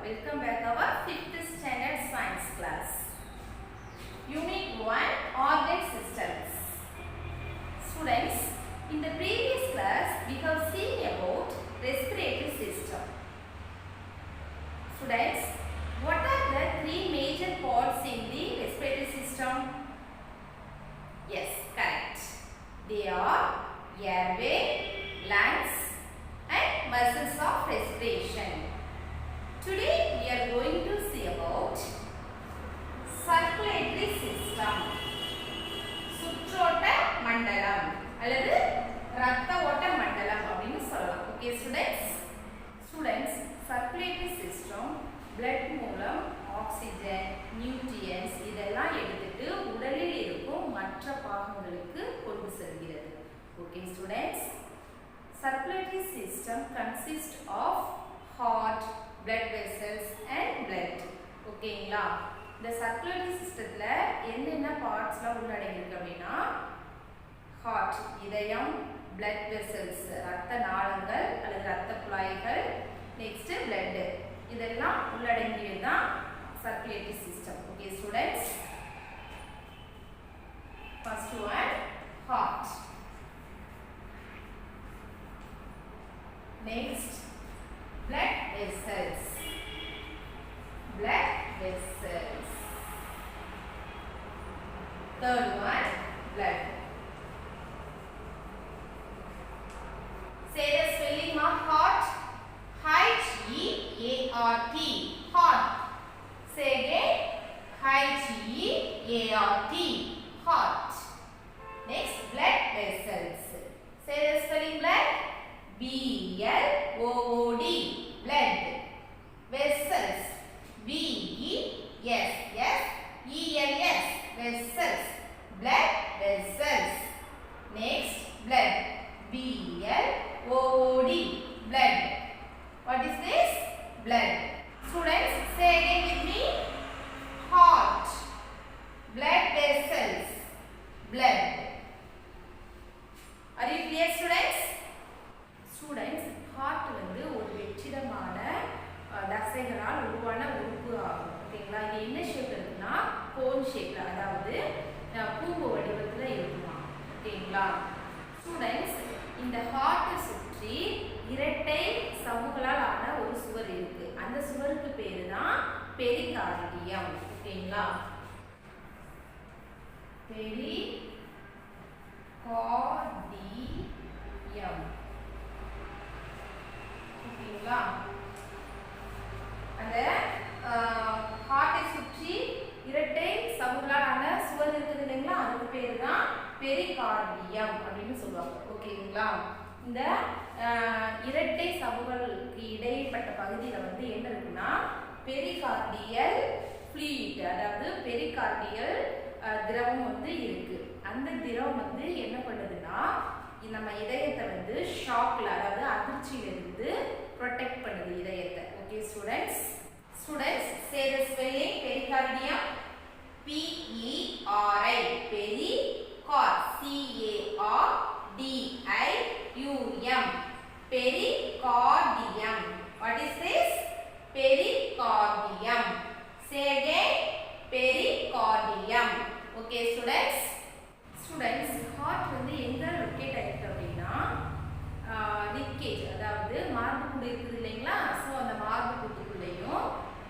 Welcome back our 5th standard science class. Unit 1 Organ Systems. Students, in the previous class we have seen about respiratory system. Students, what are the three major parts in the respiratory system? Yes, correct. They are airway, lungs and muscles of respiration. Today we are going to see about circulatory system. சுற்றோட்ட மண்டலம் அல்லது இரத்த ஓட்ட மண்டலம் அப்படினு சொல்லலாம். Okay students, circulatory system blood மூலம் oxygen, nutrients இதெல்லாம் எடுத்துட்டு உடலில் இருக்கும் மற்ற பாகங்களுக்கு கொண்டு செல்கிறது. Okay students, circulatory system consists of heart, blood vessels and blood. ஓகேங்களா? இந்த circulatory systemல என்னென்ன பார்ட்ஸ்லாம் உள்ளடங்கியிருக்கு அப்படின்னா heart இதயம், blood vessels இரத்த நாளங்கள் அல்லது இரத்த குழாய்கள், next blood இதெல்லாம் உள்ளடங்கியது தான் circulatory system. Okay students, first one heart, next blood vessels, third one blood. Say the spelling of heart. H-E-A-R-T, heart. Say again, H-E-A-R-T, heart. Next blood vessels. Say the spelling blood. B-L-O-O-D, blood. Vessels, V-E-S-S-E-L-S, vessels, blood vessels. Next blood, B-L-O-O-D, blood. What is this? Blood. Students, say again with me. Heart, blood vessels, blood. Are you clear students? Students, heart வந்து ஒரு வெற்றிடமான தசைகளால் உருவான உறுப்பு ஆகும். ஓகேங்களா? இது என்ன ஷேப்ல இருக்குன்னா கோன் ஷேப்ல, அதாவது பூம்பு வடிவத்துல இருக்குமா. ஓகேங்களா? ஸ்டூடெண்ட்ஸ், இந்த ஹார்ட்டை சுற்றி இரட்டை சவ்வுகளால் ஆன ஒரு சுவர் இருக்கு. அந்த சுவருக்கு பேரு தான் பெரிகார்டியம். ஓகேங்களா? பெரிகார்டியம். ஓகேங்களா? அந்த ஹார்ட்டை சுற்றி இரட்டை சவ்வுகளான சுவர் இருக்குது இல்லைங்களா, அதுக்கு பேர் தான் பெரிகார்டியம் அப்படின்னு சொல்லுவாங்க. ஓகேங்களா? இந்த இரட்டை சவ்வுகளுக்கு இடைப்பட்ட பகுதியில் வந்து என்ன இருக்குன்னா பெரிகார்டியல் ஃப்ளூயிட், அதாவது பெரிகார்டியல் திரவம் வந்து இருக்கு. அந்த திரவம் வந்து என்ன பண்ணுதுன்னா நம்ம இதயத்தை வந்து ஷாக்ல, அதாவது அதிர்ச்சியிலிருந்து ப்ரொடெக்ட் பண்ணுது இதயத்தை. Okay students, say the spelling pericardium. P-E-R-I, pericard, C-A-R-D-I-U-M, pericardium. What is this? Pericardium. Say again, pericardium. Okay students, heart வந்து எங்க லொகேட் ஆயிருக்கு அப்படின்னா ரிப்கேஜ், அதாவது மார்பு கூடு இருக்குது இல்லைங்களா, ஸோ அந்த மார்பு கூட்டுக்குள்ளேயும்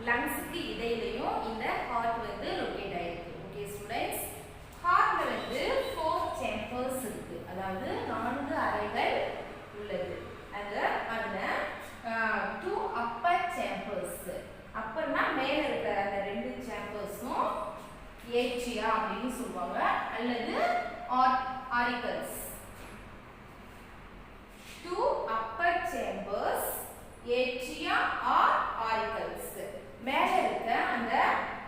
லங்ஸுக்கு இடையிலையும் இந்த ஹார்ட் வந்து லொகேட் ஆயிருக்கு. ஓகே ஸ்டூடெண்ட்ஸ், ஹார்ட்ல வந்து 4 சேம்பர்ஸ் இருக்கு, அதாவது 4 அறைகள் உள்ளது. அதுல 2 அப்பர் சேம்பர்ஸ், அப்பர்னா மேல இருக்கிற அந்த 2 சேம்பர்ஸும் ஏட்ரியா அப்படின்னு சொல்லுவாங்க, அல்லது auricles. 2 upper chambers, atria or auricles. மேல இருக்க அந்த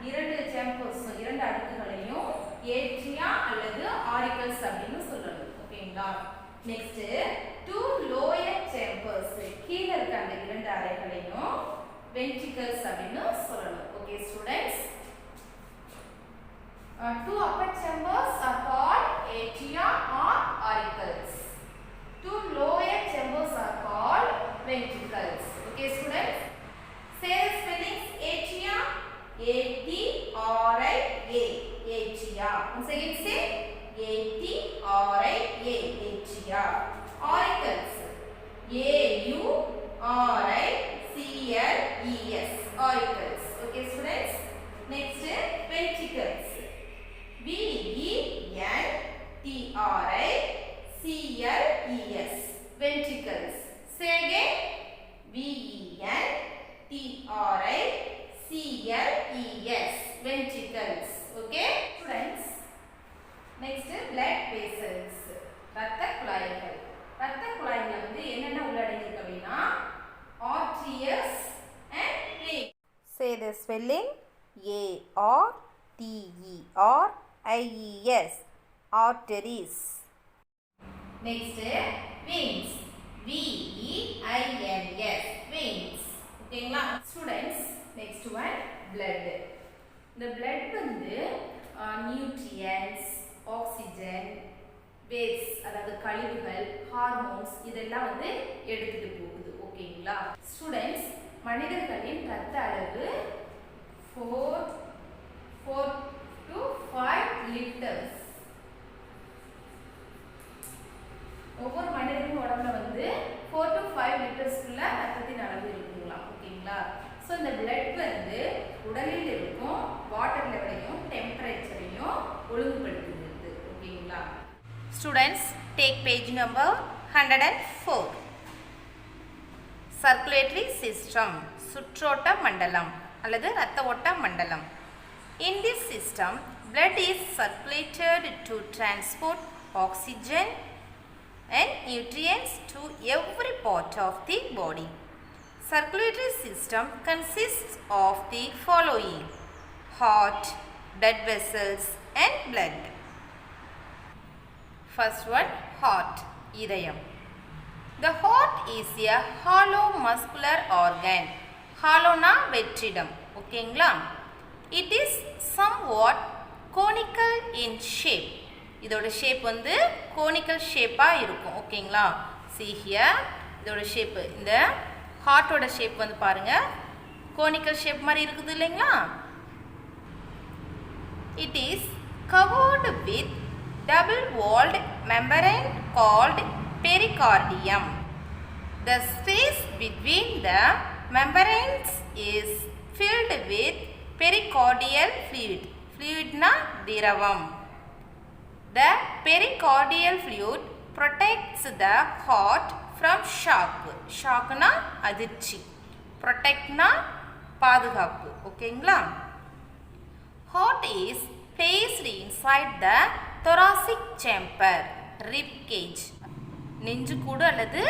2 chambers, 2 அடுக்குகளையும் atria அல்லது auricles அப்படின்னு சொல்லணும். ஓகேங்களா? நெக்ஸ்ட் 2 lower chambers, கீழ இருக்க அந்த 2 அறைகளையும் ventricles அப்படின்னு சொல்லணும். Okay students, 2 upper chambers are called atria or auricles. 2 lower chambers are called ventricles. Okay students, say the spelling A-U-R-I-C-L-E-S. Auricles. Okay, students. Next, ventricles. V-E-N-T-R-I-C-L-E-S. Ventricles. Say again. V-E-N-T-R-I-C-L-E-S. Ventricles. Okay, students. Next, blood vessels. ரத்த குழாய்கள். ரத்த குழாய்ல வந்து என்னென்ன உள்ளடங்கியிருக்கு அப்படின்னா arteries and veins. Say the spelling. A-R-T-E-R-I-E-S. Arteries. Next, veins. V-E-I-N-S. Veins. ஓகேங்களா students? Next one, blood. இந்த blood வந்து nutrients, oxygen, waste அதாவது கழிவுகள், ஹார்மோன்ஸ் இதெல்லாம் வந்து எடுத்துட்டு போகுது. ஓகேங்களா ஸ்டூடெண்ட்ஸ்? மனிதர்களின் ரத்த அளவு 4 to 5 லிட்டர்ஸ். ஒவ்வொரு மனிதனின் உடம்புல வந்து 4 to 5 லிட்டர்ஸ்க்குள்ள ரத்தத்தின் அளவு இருக்குங்களா. ஓகேங்களா ஸோ இந்த பிளட் வந்து உடலில் இருக்கும் வாட்டர் லெவலையும் டெம்பரேச்சரையும் ஒழுங்குபடுத்துகிறது. ஓகேங்களா students? Take page number 104. Circulatory system, சுற்றோட்ட மண்டலம் அல்லது இரத்த ஓட்ட மண்டலம். In this system, blood is circulated to transport oxygen and nutrients to every part of the body. Circulatory system consists of the following: heart, blood vessels and blood. First one, heart, இதயம். The heart is a hollow muscular organ. Hollow-na வெற்றிடம். ஓகேங்களா? It is somewhat conical in shape. இதோட shape வந்து conical shape-ஆ இருக்கும். ஓகேங்களா? See here, இதோட shape, இந்த ஹார்ட்டோட shape வந்து பாருங்க conical shape மாதிரி இருக்குது இல்லைங்களா? It is covered with double-walled membrane called pericardium. The space between the membranes is filled with pericardial fluid. Fluid na diravam. The pericardial fluid protects the heart from shock. Shock na அதிர்ச்சி. Protect na பாதுகாப்பு. ஓகேங்களா? Heart is placed inside the thoracic chamber, rib cage. நெஞ்சுக்கூடு அல்லது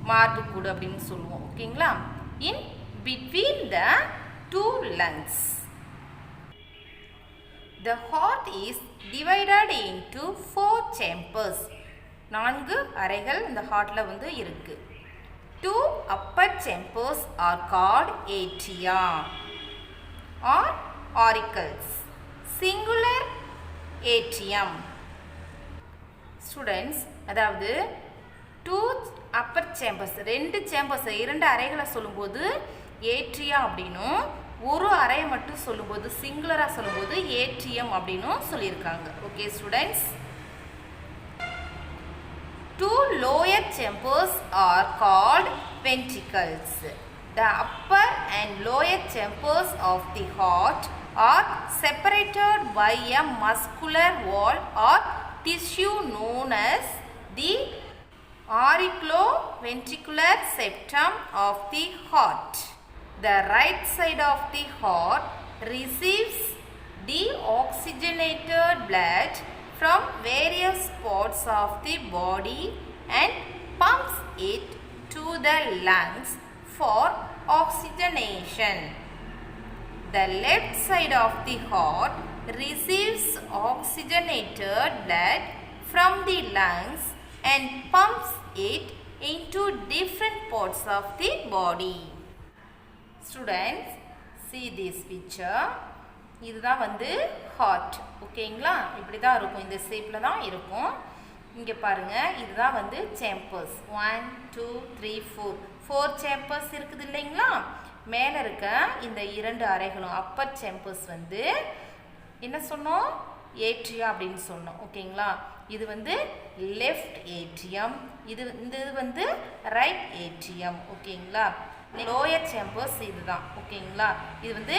மார்புக்கூடு அப்படின்னு சொல்லுவோம். ஓகேங்களா? In between the two lungs. The heart is divided into 4 chambers. 4 அறைகள் இந்த ஹார்ட்ல வந்து இருக்கு. 2 upper chambers are called atria or auricles. Singular atrium. Students, அதாவது 2 upper chambers, 2 chambers, 2 அறைகளை சொல்லும்போது ஏட்ரியா அப்படின்னும், ஒரு அறையை மட்டும் சொல்லும்போது சிங்குலராக சொல்லும்போது ஏட்ரியம் அப்படின்னும் சொல்லியிருக்காங்க. Okay students? 2 lower chambers are called ventricles. The upper and lower chambers of the heart are separated by a muscular wall or tissue known as the auriculoventricular septum of the heart. The right side of the heart receives deoxygenated blood from various parts of the body and pumps it to the lungs for oxygenation. The left side of the heart receives oxygenated blood from the lungs and pumps it into different parts of the body. Students, see this picture. இதுதான் வந்து heart. ஓகேங்களா? இப்படி தான் இருக்கும், இந்த ஷேப்பில் தான் இருக்கும். இங்கே பாருங்கள், இதுதான் வந்து சேம்பர்ஸ். 1 2 3 4 சேம்பர்ஸ் இருக்குது இல்லைங்களா? மேலே இருக்க இந்த 2 அறைகளும் அப்பர் சேம்பர்ஸ் வந்து என்ன சொன்னோம்? ஏட்ரியா அப்படின்னு சொன்னோம். ஓகேங்களா, இது வந்து லெஃப்ட் ஏட்ரியம், இது வந்து ரைட் ஏட்ரியம். ஓகேங்களா, லோயர் சேம்பர்ஸ் இதுதான். ஓகேங்களா, இது வந்து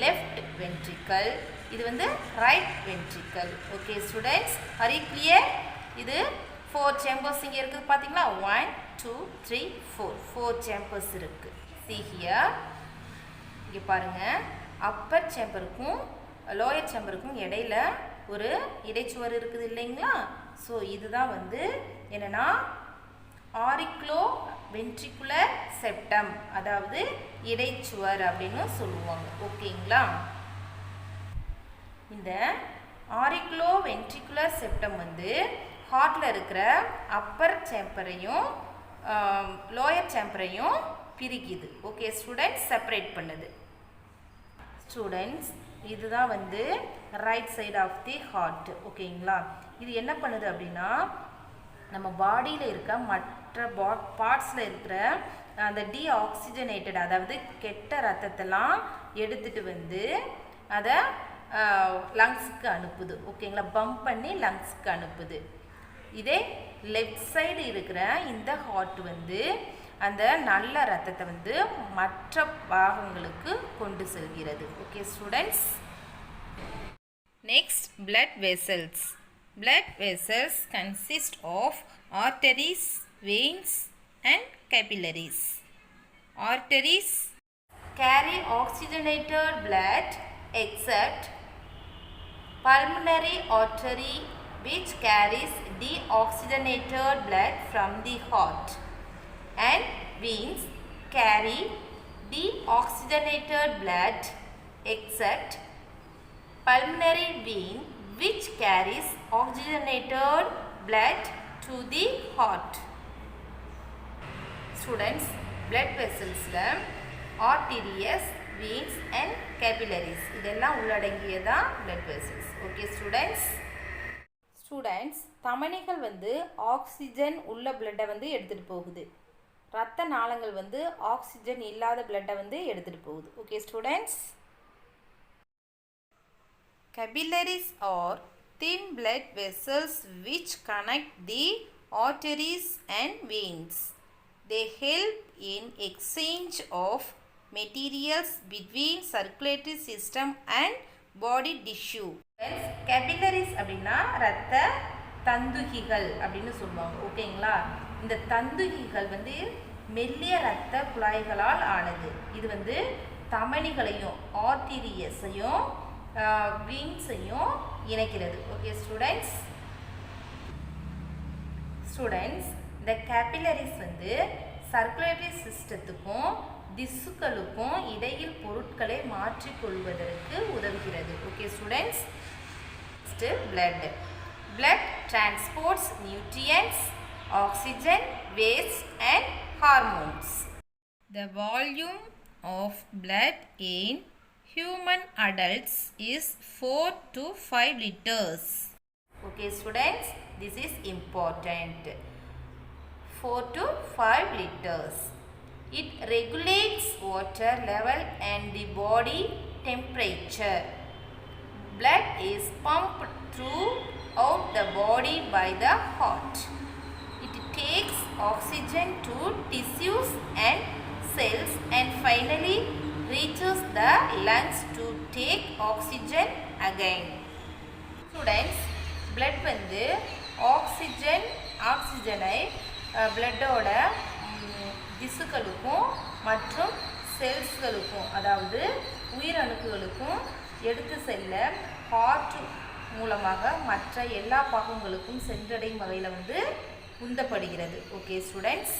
லெஃப்ட் வென்ட்ரிக்கல், இது வந்து right ventricle. Okay students, are you clear? இது 4 சேம்பர்ஸ் இங்கே இருக்குது பார்த்தீங்களா, 1 2 3 4 சேம்பர்ஸ் இருக்குது. see here, இங்கே பாருங்கள், அப்பர் சேம்பருக்கும் லோயர் சேம்பருக்கும் இடையில ஒரு இடைச்சுவர் இருக்குது இல்லைங்களா. ஸோ இதுதான் வந்து என்னென்னா ஆரிக்ளோ வென்ட்ரிகுலர் செப்டம், அதாவது இடைச்சுவர் அப்படின்னு சொல்லுவாங்க. ஓகேங்களா, இந்த ஆரிக்ளோ வென்ட்ரிகுலர் செப்டம் வந்து ஹார்ட்டில் இருக்கிற அப்பர் சேம்பரையும் லோயர் சேம்பரையும் பிரிக்குது. ஓகே ஸ்டூடெண்ட்ஸ், செப்பரேட் பண்ணுது. ஸ்டூடெண்ட்ஸ், இதுதான் வந்து right side of the heart. ஓகேங்களா, இது என்ன பண்ணுது அப்படின்னா நம்ம பாடியில் இருக்க மற்ற பார்ட்ஸில் இருக்கிற அந்த டீஆக்சிஜனேட்டட், அதாவது கெட்ட ரத்தத்தெல்லாம் எடுத்துகிட்டு வந்து அதை லங்ஸுக்கு அனுப்புது. ஓகேங்களா, பம்ப் பண்ணி லங்ஸுக்கு அனுப்புது. இதே லெஃப்ட் சைடு இருக்கிற இந்த ஹார்ட் வந்து அந்த நல்ல ரத்தத்தை வந்து மற்ற பாகங்களுக்கு கொண்டு செல்கிறது. Okay students, next blood vessels. Blood vessels consist of arteries, veins and capillaries. Arteries carry oxygenated blood except pulmonary artery, which carries deoxygenated blood from the heart, and veins carry deoxygenated blood except pulmonary vein, which carries oxygenated blood to the heart. Students, blood vessels arteries, veins and capillaries இதெல்லாம் உள்ளடங்கியதா blood vessels. Okay students. Students, தமனிகள் வந்து oxygen உள்ள பிளட்டை வந்து எடுத்துகிட்டு போகுது, ரத்த நாளங்கள் வந்து ஆக்சிஜன் இல்லாத பிளட்டை வந்து எடுத்துகிட்டு போகுது. Okay students, capillaries are thin blood vessels which connect the arteries and veins. They help in exchange of materials between circulatory system and body tissue. capillaries அப்படின்னா இரத்த தந்துகிகள் அப்படின்னு சொல்லுவாங்க. ஓகேங்களா, இந்த தந்துகிகள் வந்து மெல்லிய இரத்த குழாய்களால் ஆனது. இது வந்து தமனிகளையும் ஆர்டீரியஸையும் வீன்ஸையும் இணைக்கிறது. Okay students. இந்த கேபிலரிஸ் வந்து சர்க்குலேட்டரி சிஸ்டத்துக்கும் திசுக்களுக்கும் இடையில் பொருட்களை மாற்றிக்கொள்வதற்கு உதவுகிறது. Okay students. blood transports nutrients, oxygen, waste and hormones. The volume of blood in human adults is 4 to 5 liters. Okay students, this is important. 4 to 5 liters. It regulates water level and the body temperature. Blood is pumped throughout the body by the heart. It takes oxygen to tissues and cells and finally reaches the lungs to take oxygen again. Students, blood வந்து ஆக்சிஜனை பிளட்டோட திசுக்களுக்கும் மற்றும் செல்ஸ்களுக்கும், அதாவது உயிரணுக்களுக்கும் எடுத்து செல்ல heart மூலமாக மற்ற எல்லா பாகங்களுக்கும் சென்றடையும் வகையில் வந்து உந்தப்படுகிறது. Okay students.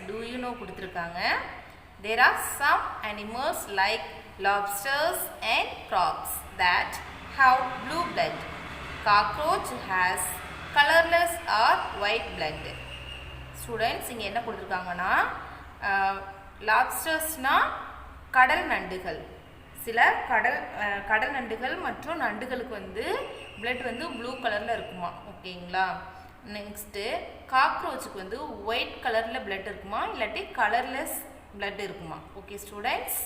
do you know கொடுத்துருக்காங்க. There are some animals like lobsters and frogs that have blue blood. Cockroach has colorless or white blood. Students, இங்கே என்ன கொடுத்துருக்காங்கன்னா லாப்ஸ்டர்ஸ்னால் கடல் நண்டுகள். சில கடல் நண்டுகள் மற்றும் நண்டுகளுக்கு வந்து பிளட் வந்து ப்ளூ கலரில் இருக்குமா. ஓகேங்களா. நெக்ஸ்ட்டு காக்ரோச்சுக்கு வந்து ஒயிட் கலரில் பிளட் இருக்குமா, இல்லாட்டி கலர்லெஸ் blood இருக்குமா. Okay students.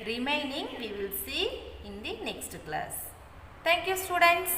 remaining we will see in the next class. Thank you students.